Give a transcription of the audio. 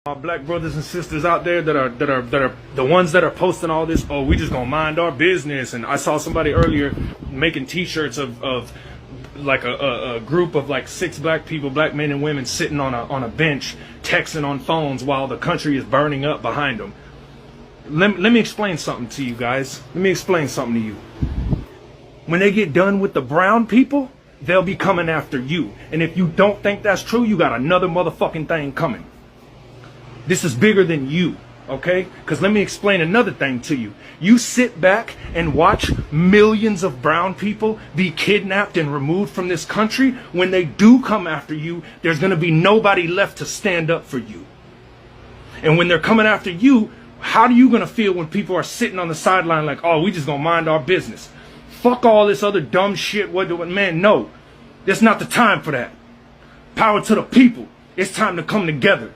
My black brothers and sisters out there that are the ones that are posting all this, oh, we just gonna mind our business. And I saw somebody earlier making t-shirts of like a group of like 6 black people, black men and women, sitting on a bench texting on phones while the country is burning up behind them. Let me explain something to you guys. Let me explain something to you. When they get done with the brown people, they'll be coming after you. And if you don't think that's true, you got another motherfucking thing coming. This is bigger than you, okay? Because let me explain another thing to you. You sit back and watch millions of brown people be kidnapped and removed from this country. When they do come after you, there's going to be nobody left to stand up for you. And when they're coming after you, how are you going to feel when people are sitting on the sideline like, oh, we just going to mind our business? Fuck all this other dumb shit. Man, no. It's not the time for that. Power to the people. It's time to come together.